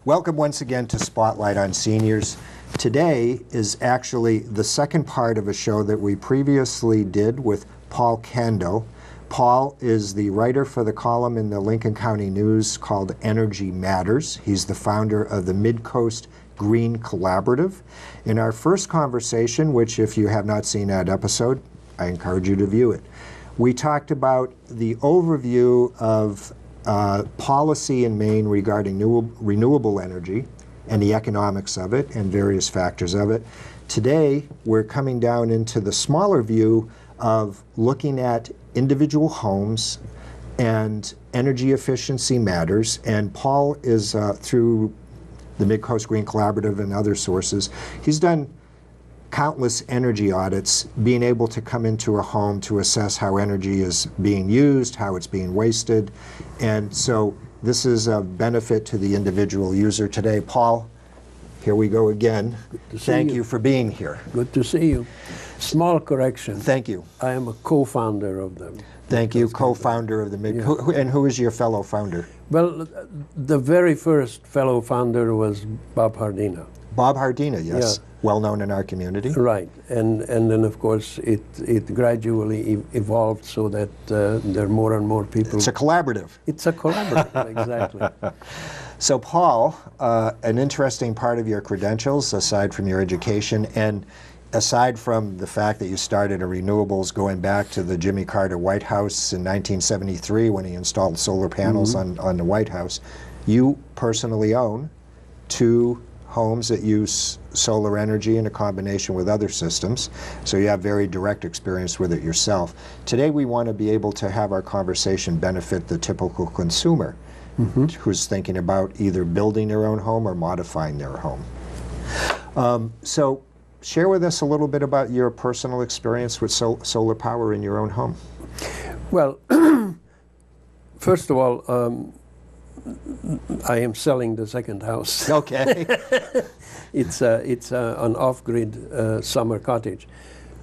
Welcome once again to Spotlight on Seniors. Today is actually the second part of a show that we previously did with Paul Kando. Paul is the writer for the column in the Lincoln County News called Energy Matters. He's the founder of the Mid-Coast Green Collaborative. In our first conversation, which if you have not seen that episode, I encourage you to view it, we talked about the overview of policy in Maine regarding renewable energy and the economics of it and various factors of it. Today, we're coming down into the smaller view of looking at individual homes and energy efficiency matters. And Paul is, through the Mid-Coast Green Collaborative and other sources, he's done countless energy audits, being able to come into a home to assess how energy is being used, how it's being wasted. And so this is a benefit to the individual user today. Paul, here we go again. Thank you for being here. Good to see you. Small correction. Thank you. I am a co-founder of them. Thank you, co-founder of the Mid. Yeah. And who is your fellow founder? Well, the very first fellow founder was Bob Hardina. Bob Hardina, yes. Yeah. Well known in our community. Right, and then of course it gradually evolved so that there are more and more people. It's a collaborative. It's a collaborative, exactly. So Paul, an interesting part of your credentials, aside from your education, and aside from the fact that you started a renewables going back to the Jimmy Carter White House in 1973 when he installed solar panels on the White House, you personally own 2 homes that use solar energy in a combination with other systems, so you have very direct experience with it yourself. Today we want to be able to have our conversation benefit the typical consumer who's thinking about either building their own home or modifying their home. So share with us a little bit about your personal experience with solar power in your own home. Well, first of all, I am selling the second house. Okay. It's an off-grid summer cottage.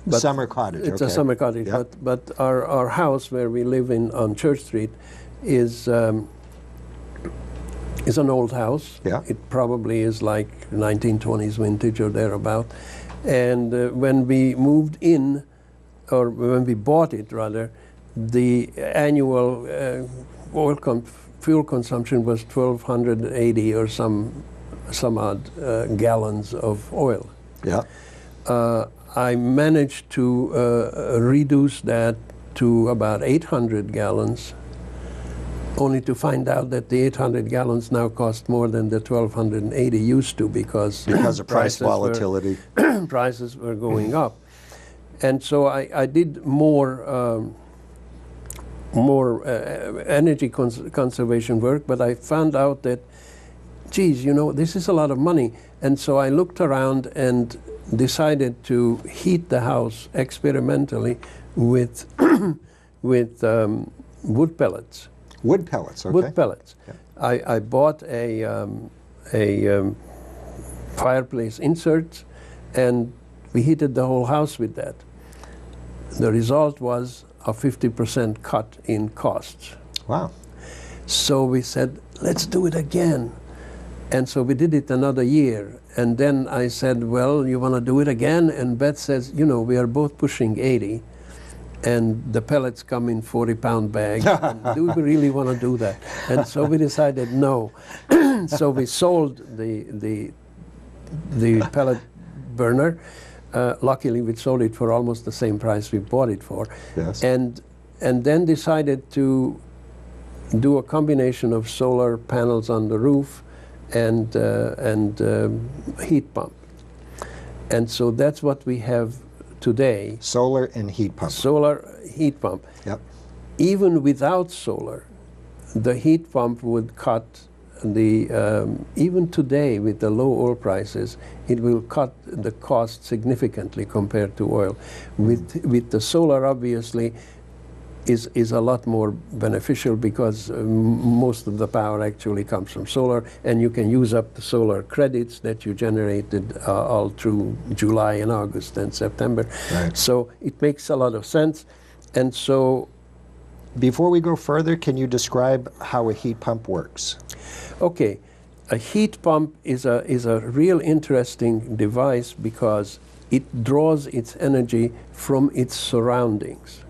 But summer cottage. It's okay. a summer cottage, Yep. but our house where we live on Church Street is an old house. Yeah. It probably is like 1920s vintage or thereabout. And when we moved in, or when we bought it rather, the annual fuel consumption was 1,280 or some odd gallons of oil. Yeah. I managed to reduce that to about 800 gallons, only to find out that the 800 gallons now cost more than the 1,280 used to because of price volatility. Prices were going up. And so I did more energy conservation work, but I found out that, geez, you know, this is a lot of money. And so I looked around and decided to heat the house experimentally with wood pellets. Wood pellets, okay. Wood pellets. Yeah. I bought a fireplace insert, and we heated the whole house with that. The result was a 50% cut in costs. Wow. So we said, let's do it again. And so we did it another year. And then I said, well, you want to do it again? And Beth says, you know, we are both pushing 80, and the pellets come in 40-pound bags. And do we really want to do that? And so we decided no. So we sold the pellet burner. Luckily, we sold it for almost the same price we bought it for. Yes. And then decided to do a combination of solar panels on the roof and heat pump. And so that's what we have today. Solar and heat pump. Solar heat pump. Yep. Even without solar, the heat pump would cut the, even today with the low oil prices, it will cut the cost significantly compared to oil. With the solar, obviously, is a lot more beneficial because most of the power actually comes from solar, and you can use up the solar credits that you generated all through July and August and September. Right. So it makes a lot of sense. And so, before we go further, can you describe how a heat pump works? okay, A heat pump is a real interesting device because it draws its energy from its surroundings.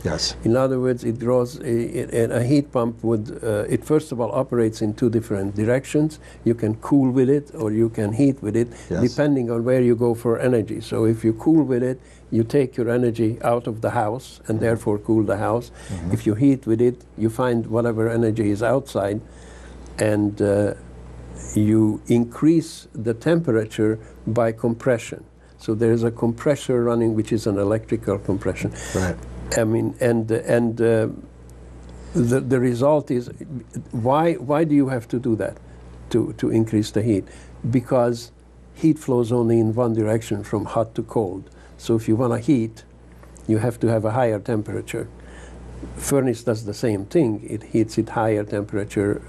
Yes. In other words, it draws a heat pump would, it first of all operates in two different directions. You can cool with it or you can heat with it, Yes. depending on where you go for energy. So if you cool with it, you take your energy out of the house and therefore cool the house. If you heat with it, you find whatever energy is outside and you increase the temperature by compression. So there is a compressor running, which is an electrical compression. Right. I mean, the result is, why do you have to do that to increase the heat? Because heat flows only in one direction, from hot to cold. So if you want to heat, you have to have a higher temperature. Furnace does the same thing. It heats at higher temperature,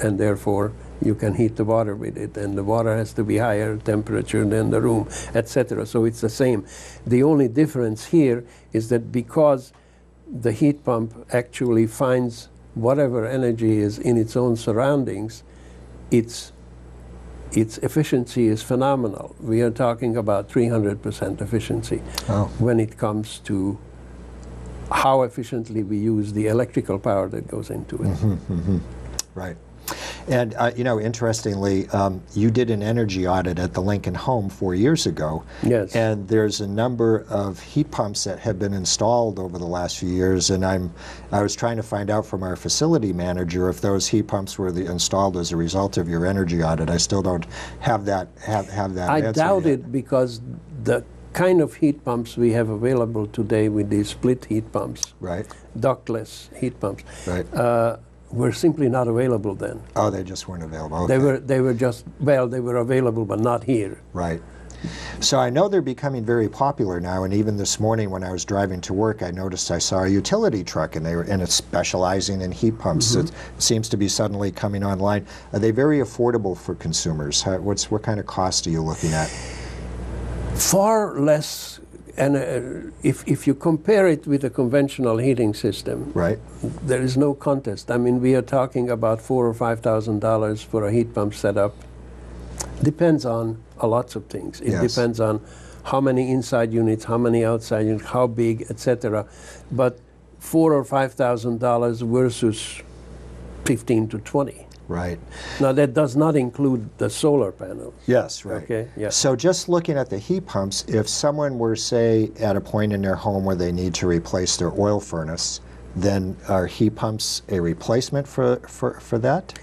and therefore you can heat the water with it, and the water has to be higher temperature than the room, etc. So it's the same. The only difference here is that because the heat pump actually finds whatever energy is in its own surroundings, its efficiency is phenomenal. We are talking about 300% efficiency when it comes to how efficiently we use the electrical power that goes into it. Right. And, you know, interestingly, you did an energy audit at the Lincoln home 4 years ago. Yes. And there's a number of heat pumps that have been installed over the last few years, and I was trying to find out from our facility manager if those heat pumps were installed as a result of your energy audit. I still don't have that I answer doubt yet. it, because the kind of heat pumps we have available today with these split heat pumps, Right. ductless heat pumps, Right. were simply not available then. Oh, they just weren't available. Okay. They were just, well, they were available, but not here. Right. So I know they're becoming very popular now, and even this morning when I was driving to work, I noticed I saw a utility truck, and it's specializing in heat pumps. It seems to be suddenly coming online. Are they very affordable for consumers? What kind of cost are you looking at? Far less, and if you compare it with a conventional heating system, Right. there is no contest. I mean, we are talking about $4,000 or $5,000 for a heat pump setup. Depends on lots of things. It Yes. depends on how many inside units, how many outside units, how big, etc. But $4,000 or $5,000 versus 15 to 20. Right. Now that does not include the solar panels. Yes, right. Okay, yes. So just looking at the heat pumps, if someone were, say, at a point in their home where they need to replace their oil furnace, then are heat pumps a replacement for that?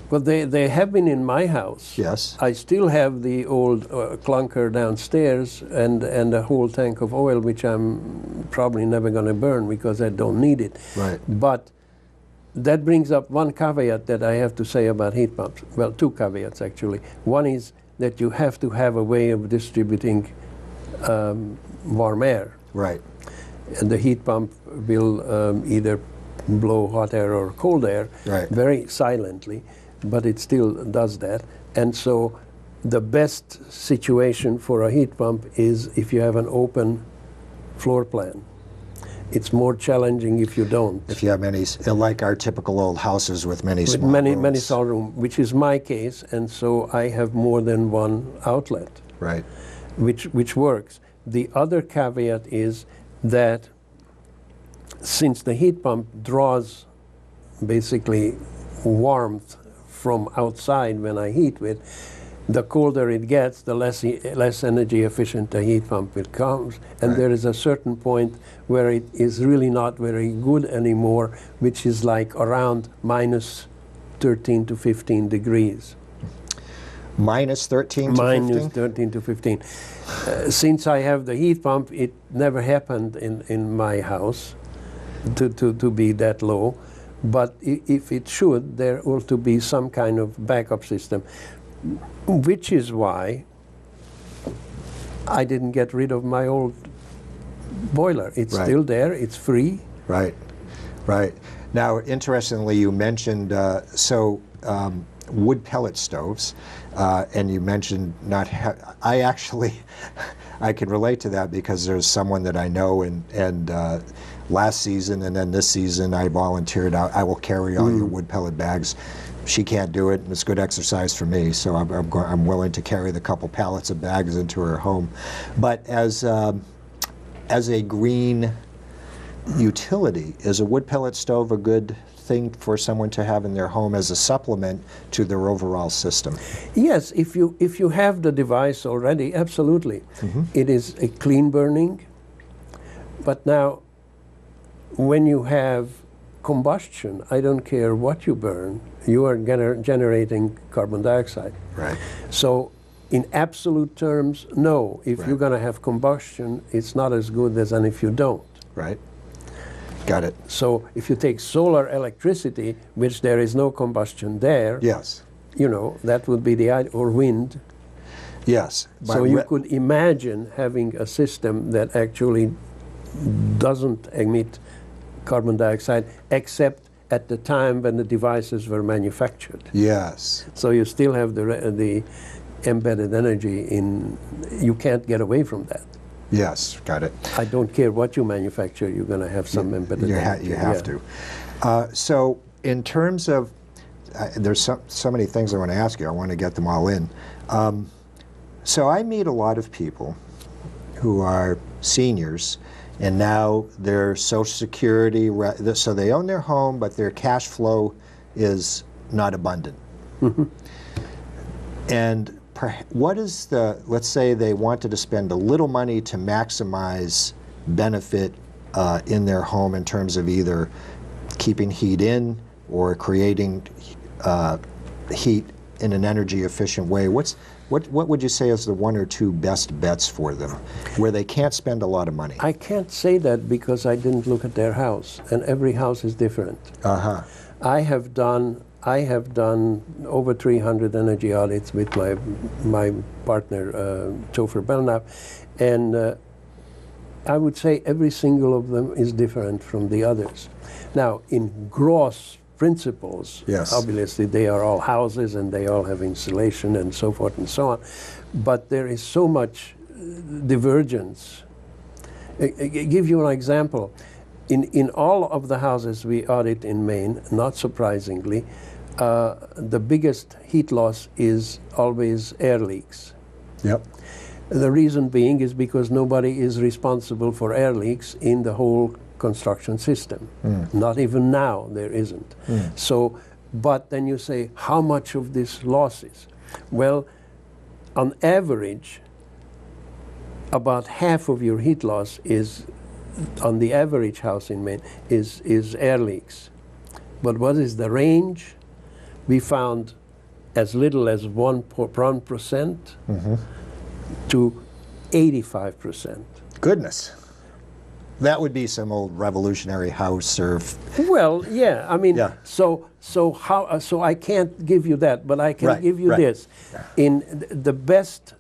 Well, they have been in my house. Yes. I still have the old clunker downstairs and a whole tank of oil, which I'm probably never going to burn because I don't need it. Right. But that brings up one caveat that I have to say about heat pumps. Well, two caveats actually. One is that you have to have a way of distributing warm air. Right. And the heat pump will either blow hot air or cold air Right. very silently, but it still does that. And so the best situation for a heat pump is if you have an open floor plan. It's more challenging if you don't. If you have many, like our typical old houses with many With small many rooms. small rooms, which is my case, and so I have more than one outlet, Right. which works. The other caveat is that since the heat pump draws basically warmth from outside when I heat with, the colder it gets, the less energy efficient the heat pump becomes. And Right. there is a certain point where it is really not very good anymore, which is like around minus 13 to 15 degrees. Minus 13 to Minus 15? 13 to 15. Since I have the heat pump, it never happened in my house to be that low. But if it should, there ought to be some kind of backup system, which is why I didn't get rid of my old boiler. It's Right. still there. It's free. Right, right. Now, interestingly, you mentioned wood pellet stoves, and you mentioned not. I actually, I can relate to that because there's someone that I know, and last season, and then this season I volunteered. I will carry all your wood pellet bags. She can't do it, and it's good exercise for me, so I'm willing to carry the couple pallets of bags into her home. But as a green utility, is a wood pellet stove a good thing for someone to have in their home as a supplement to their overall system? Yes, if you have the device already, absolutely. It is a clean burning. But now, when you have combustion, I don't care what you burn, you are generating carbon dioxide. Right. So in absolute terms, no. If you're going to have combustion, it's not as good as if you don't. Right. Got it. So if you take solar electricity, which there is no combustion there, Yes. you know, that would be the idea, or wind. Yes. So you could imagine having a system that actually doesn't emit carbon dioxide, except at the time when the devices were manufactured. Yes. So you still have the embedded energy in, you can't get away from that. Yes, got it. I don't care what you manufacture, you're going to have some embedded energy. You have to. So in terms of, there's so many things I want to ask you. I want to get them all in. So I meet a lot of people who are seniors, and now their Social Security, so they own their home, but their cash flow is not abundant. And what is the, let's say they wanted to spend a little money to maximize benefit in their home in terms of either keeping heat in or creating heat in an energy efficient way. What would you say is the one or two best bets for them where they can't spend a lot of money? I can't say that because I didn't look at their house, and every house is different. I have done over 300 energy audits with my partner, Topher Belknap, and I would say every single of them is different from the others. Now, in gross principles, yes, obviously they are all houses and they all have insulation and so forth and so on, but there is so much divergence. I give you an example. In all of the houses we audit in Maine, not surprisingly, the biggest heat loss is always air leaks. Yep. The reason being is because nobody is responsible for air leaks in the whole construction system. Not even now there isn't. So, but then you say, how much of this loss is? Well, on average, about half of your heat loss is, on the average house in Maine, is air leaks. But what is the range? We found as little as 1% to 85%. Goodness. That would be some old revolutionary house or... Well, yeah, I mean, yeah. So I can't give you that, but I can give you this. In the best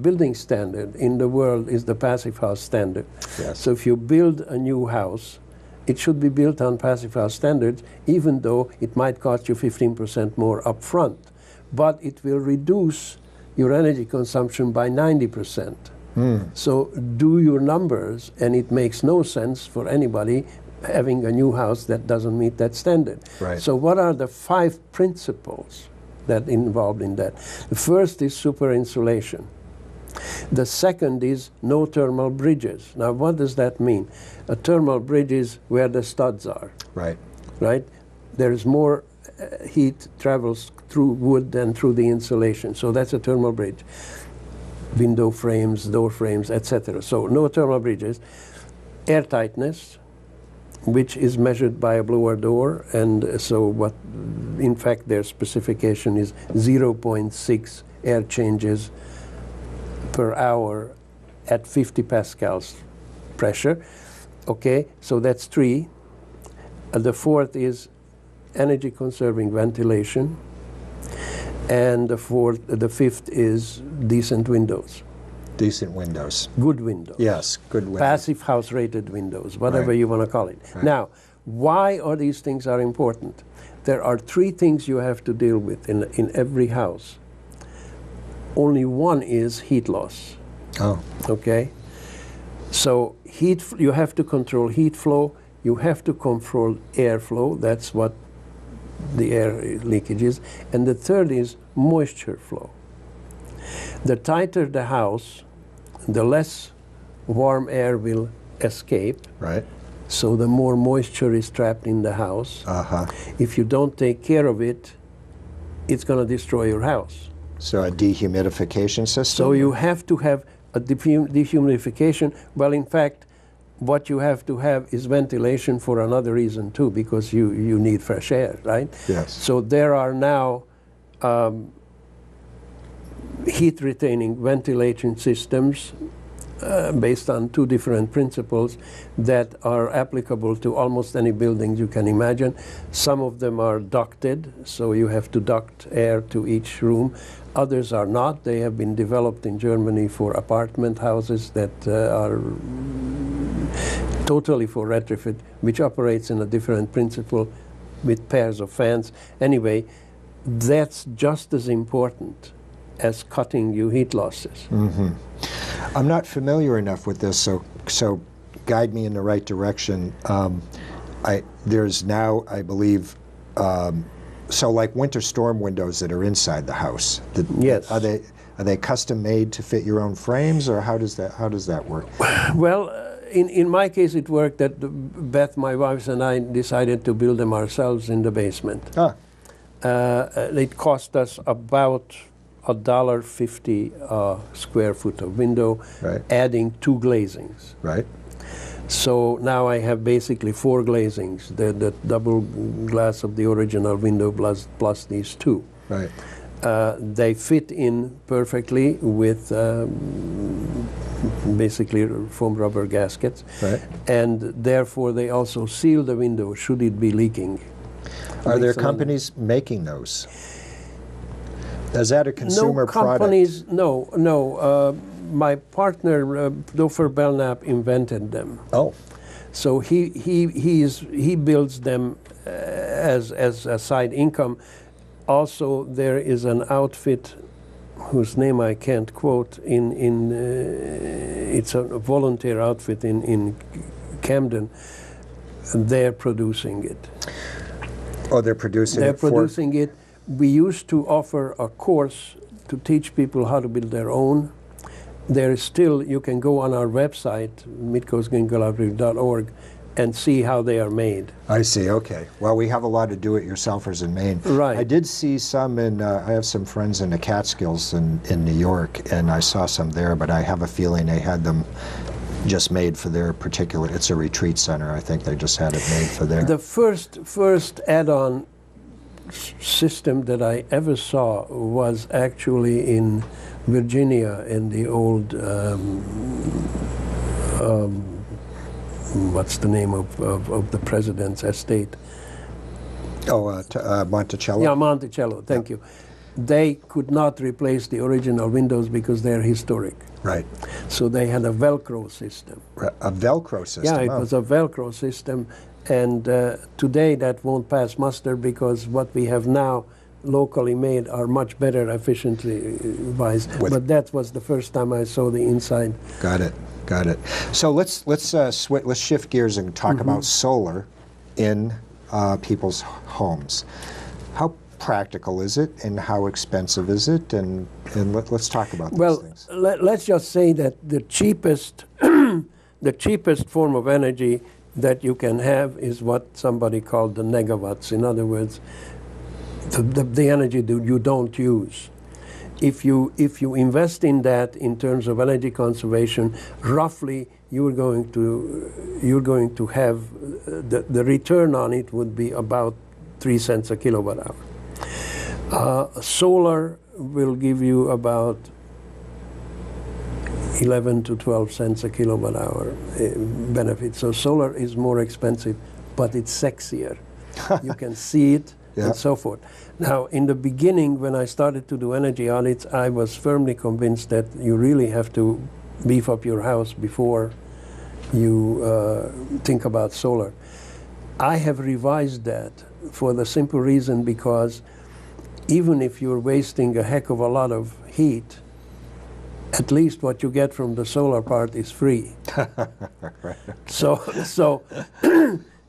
building standard in the world is the passive house standard. Yes. So if you build a new house, it should be built on passive house standards, even though it might cost you 15% more up front. But it will reduce your energy consumption by 90%. So do your numbers, and it makes no sense for anybody having a new house that doesn't meet that standard. Right. So what are the 5 principles that involved in that? The first is super insulation. The second is no thermal bridges. Now what does that mean? A thermal bridge is where the studs are. Right. Right? There is more heat travels through wood than through the insulation. So that's a thermal bridge. Window frames, door frames, etc. So no thermal bridges. Air tightness, which is measured by a blower door, and so what, in fact, their specification is 0.6 air changes per hour at 50 pascals pressure. Okay, so that's 3. The 4th is energy conserving ventilation. And the 5th is decent windows. Decent windows. Good windows. Yes, good windows. Passive house rated windows, whatever you want to call it. Right. Now, why are these things are important? There are 3 things you have to deal with in every house. Only one is heat loss. Oh. Okay? So you have to control heat flow, you have to control airflow, that's what the air leakage is, and the third is moisture flow. The tighter the house, the less warm air will escape. Right. So the more moisture is trapped in the house. Uh-huh. If you don't take care of it, it's going to destroy your house. So a dehumidification system? So you have to have a dehumidification. Well, in fact, what you have to have is ventilation for another reason too, because you need fresh air, right? Yes. So there are now heat-retaining ventilation systems based on two different principles that are applicable to almost any building you can imagine. Some of them are ducted, so you have to duct air to each room. Others are not. They have been developed in Germany for apartment houses that are totally for retrofit, which operates in a different principle with pairs of fans. Anyway, that's just as important as cutting your heat losses. Mm-hmm. I'm not familiar enough with this, so guide me in the right direction. There's now, I believe, so like winter storm windows that are inside the house. Yes. Are they custom made to fit your own frames, or how does that work? Well, in my case, it worked that Beth, my wife, and I decided to build them ourselves in the basement. Ah. It cost us about $1.50 square foot of window, Right. adding 2 glazings. Right. So now I have basically 4 glazings, the double glass of the original window plus these 2. Right. They fit in perfectly with basically foam rubber gaskets, Right. and therefore they also seal the window should it be leaking. Are there Excellent. companies making those? Is that a consumer companies, product? No. My partner, Dofer Belknap, invented them. Oh. So he builds them as a side income. Also, there is an outfit whose name I can't quote. It's a volunteer outfit in Camden. They're producing it. Oh, they're producing it. They're producing it. We used to offer a course to teach people how to build their own. There is still, you can go on our website, mitkosgingalavri.org, and see how they are made. I see, okay. Well, we have a lot of do-it-yourselfers in Maine. Right. I did see some I have some friends in the Catskills in New York, and I saw some there, but I have a feeling they had them just made for their particular, it's a retreat center, I think they just had it made for there. The first add-on system that I ever saw was actually in Virginia in the old what's the name of the president's estate? Oh, Monticello? Yeah, Monticello, thank you. They could not replace the original windows because they're historic. Right. So they had a Velcro system. A Velcro system? Yeah, it was a Velcro system. And today that won't pass muster because what we have now locally made are much better efficiently wise. But that was the first time I saw the inside. Got it. So let's shift gears and talk about solar in people's homes. How practical is it, and how expensive is it? And let's talk about these things. Well, let's just say that the cheapest the cheapest form of energy that you can have is what somebody called the negawatts. In other words, the energy that you don't use. If you invest in that in terms of energy conservation, roughly you're going to have the return on it would be about 3 cents a kilowatt hour. Solar will give you about 11 to 12 cents a kilowatt hour benefit. So solar is more expensive, but it's sexier. You can see it and so forth. Now, in the beginning, when I started to do energy audits, I was firmly convinced that you really have to beef up your house before you think about solar. I have revised that for the simple reason because even if you're wasting a heck of a lot of heat, at least what you get from the solar part is free. Right. So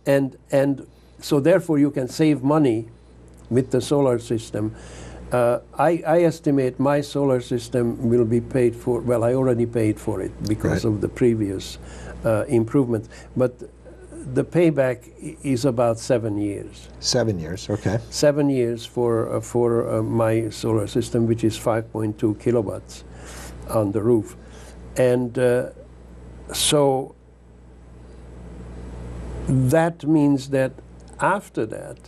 and so therefore you can save money with the solar system. I estimate my solar system will be paid for, well, I already paid for it because Right. of the previous improvements, but the payback is about 7 years. 7 years, okay. 7 years for my solar system, which is 5.2 kilowatts on the roof. And so that means that after that,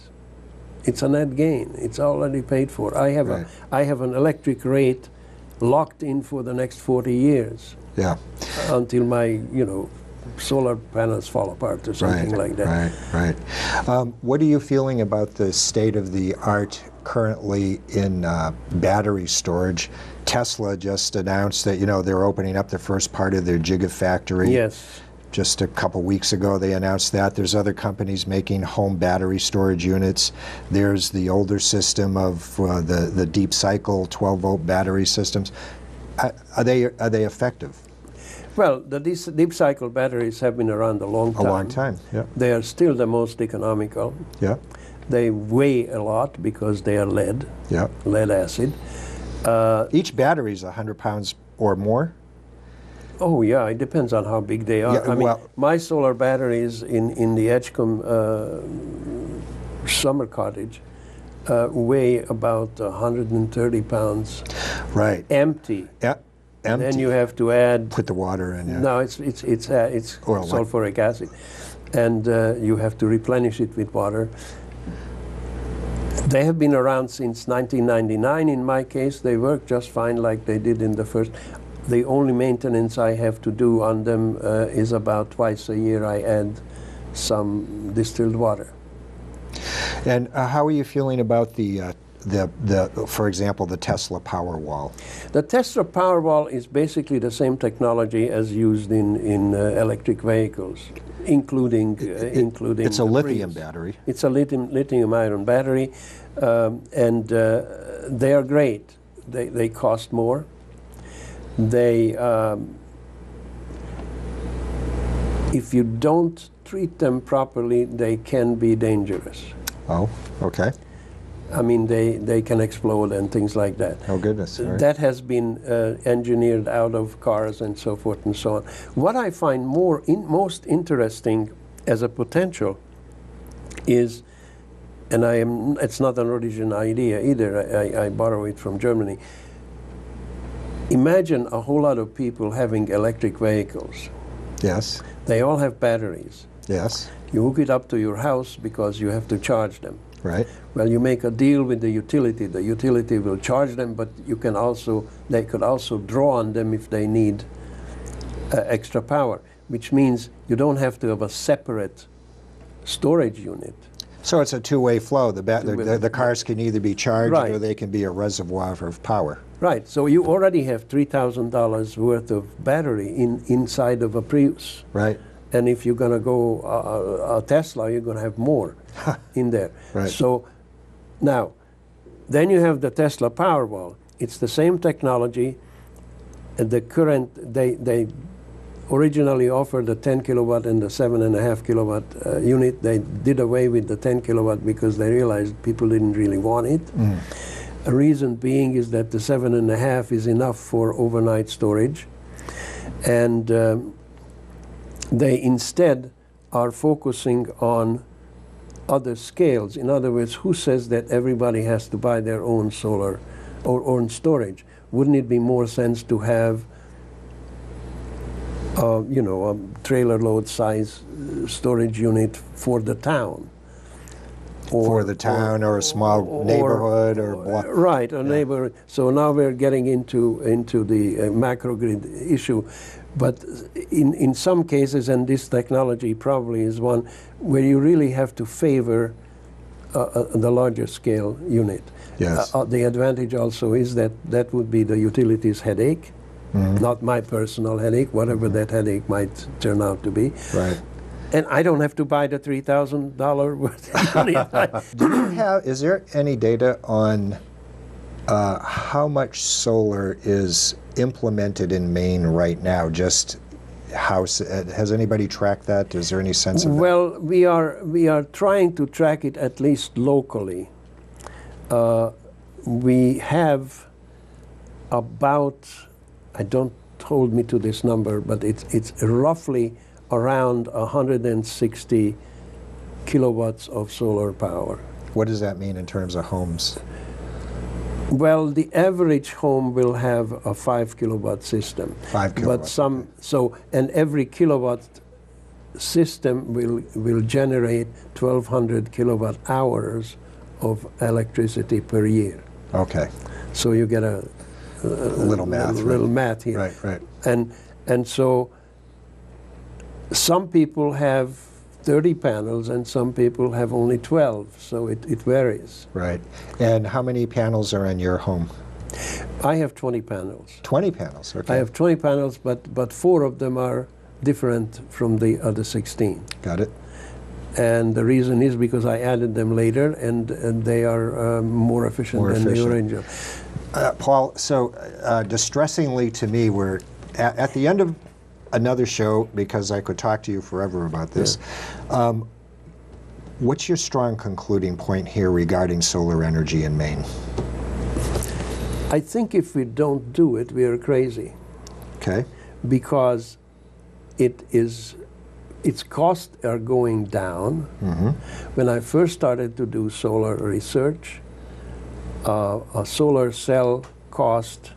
it's a net gain. It's already paid for. I have Right. I have an electric rate locked in for the next 40 years Yeah. until my, solar panels fall apart or something like that. Right. What are you feeling about the state of the art currently in battery storage? Tesla just announced that they're opening up the first part of their Gigafactory. Yes. Just a couple weeks ago they announced that. There's other companies making home battery storage units. There's the older system of the deep cycle 12-volt battery systems. Are they effective? Well, the deep cycle batteries have been around a long time. A long time, yeah. They are still the most economical. Yeah, They weigh a lot because they are lead acid. Each battery is 100 pounds or more? Oh yeah, it depends on how big they are. Yeah, I mean, well, my solar batteries in the Edgecombe summer cottage weigh about 130 pounds. Right. Empty. Yeah. And Empty. then you have to add. Put the water in. Yeah. No, it's Or sulfuric acid, and you have to replenish it with water. They have been around since 1999. In my case, they work just fine, like they did in the first. The only maintenance I have to do on them is about twice a year. I add some distilled water. And how are you feeling about for example, the Tesla Powerwall? The Tesla Powerwall is basically the same technology as used in electric vehicles, including It's a the lithium Prius. battery. It's a lithium-ion battery, and they are great. They cost more. They, if you don't treat them properly, they can be dangerous. Oh, okay. I mean, they can explode and things like that. Oh, goodness. All right. That has been engineered out of cars and so forth and so on. What I find most interesting as a potential is, and it's not an original idea either, I borrow it from Germany. Imagine a whole lot of people having electric vehicles. Yes. They all have batteries. Yes. You hook it up to your house because you have to charge them. Right. Well, you make a deal with the utility. The utility will charge them, but they could also draw on them if they need extra power, which means you don't have to have a separate storage unit. So it's a two-way flow. The cars can either be charged Right. or they can be a reservoir of power. Right. So you already have $3,000 worth of battery inside of a Prius. Right. And if you're going to go a Tesla, you're going to have more in there. Right. So now, then you have the Tesla Powerwall. It's the same technology. The current, they originally offered the 10 kilowatt and the 7.5 kilowatt unit. They did away with the 10 kilowatt because they realized people didn't really want it. Mm. A reason being is that the 7.5 is enough for overnight storage. And they instead are focusing on other scales. In other words, who says that everybody has to buy their own solar or own storage? Wouldn't it be more sense to have a trailer load size storage unit for the town? Or a small neighborhood or block. Right, a neighborhood. So now we're getting into the macrogrid issue. But in some cases, and this technology probably is one, where you really have to favor the larger scale unit. Yes. The advantage also is that would be the utilities headache, not my personal headache, whatever that headache might turn out to be. Right. And I don't have to buy the $3,000 worth of unit. Is there any data on How much solar is implemented in Maine right now? Just how, has anybody tracked that? Is there any sense of that? Well, we are trying to track it at least locally. We have about, I don't hold me to this number, but it's roughly around 160 kilowatts of solar power. What does that mean in terms of homes? Well, the average home will have a 5 kilowatt system. 5 kilowatts. But and every kilowatt system will generate 1,200 kilowatt hours of electricity per year. Okay. So you get a little math. Little math here. Right. And so some people have 30 panels and some people have only 12, so it varies. Right. And how many panels are on your home? I have 20 panels. 20 panels, okay. I have 20 panels, but 4 of them are different from the other 16. Got it. And the reason is because I added them later, and they are more efficient than the original. Paul, so distressingly to me, we're at the end of another show, because I could talk to you forever about this. Yeah. What's your strong concluding point here regarding solar energy in Maine? I think if we don't do it, we are crazy. Okay. Because its costs are going down. Mm-hmm. When I first started to do solar research, a solar cell cost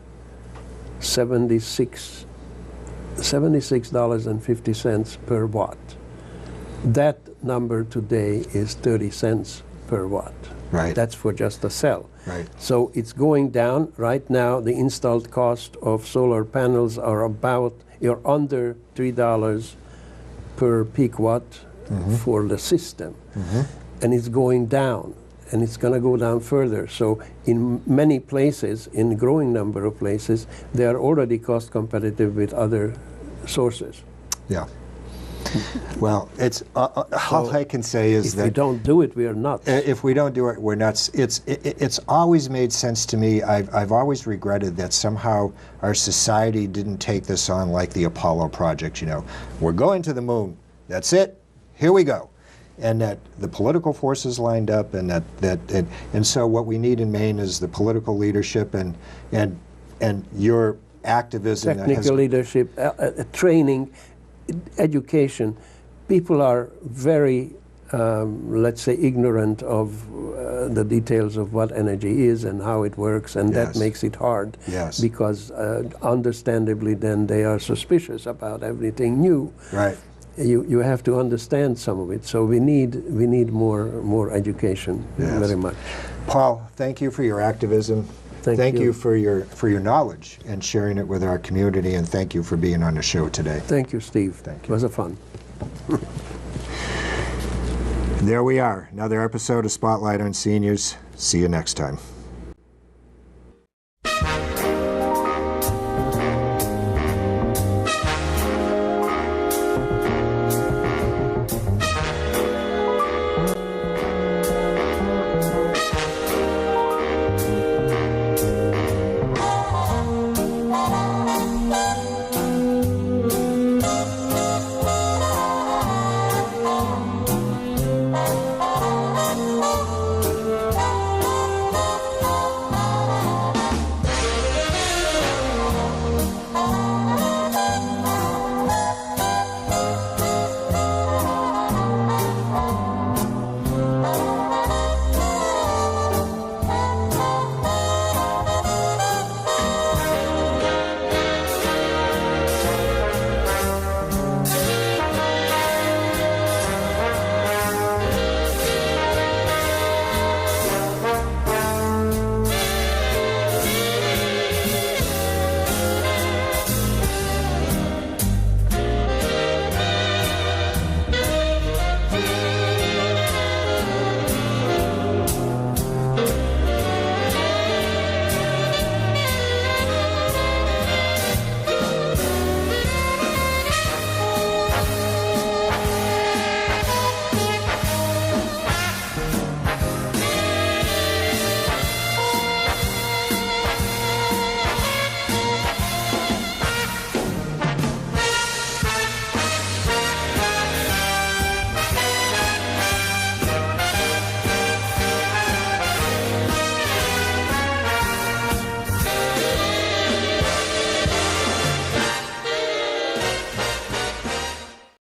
$76.50 per watt. That number today is 30 cents per watt. Right. That's for just a cell. Right. So it's going down. Right now, the installed cost of solar panels are under $3 per peak watt for the system. Mm-hmm. And it's going down. And it's going to go down further. So in many places, in a growing number of places, they are already cost competitive with other sources. Yeah. Well, it's all I can say is that if we don't do it, we are nuts. If we don't do it, we're nuts. It's always made sense to me. I've always regretted that somehow our society didn't take this on like the Apollo project. You know, we're going to the moon. That's it. Here we go. And that the political forces lined up, and and so what we need in Maine is the political leadership and your activism, technical leadership, training, education. People are very, let's say, ignorant of the details of what energy is and how it works, and that makes it hard. Yes. Because understandably, then they are suspicious about everything new. Right. You have to understand some of it, so we need more education. Yes. Very much. Paul, thank you for your activism. Thank you for your knowledge and sharing it with our community, and thank you for being on the show today. Thank you, Steve. Thank you. It was a fun. There we are, another episode of Spotlight on Seniors. See you next time.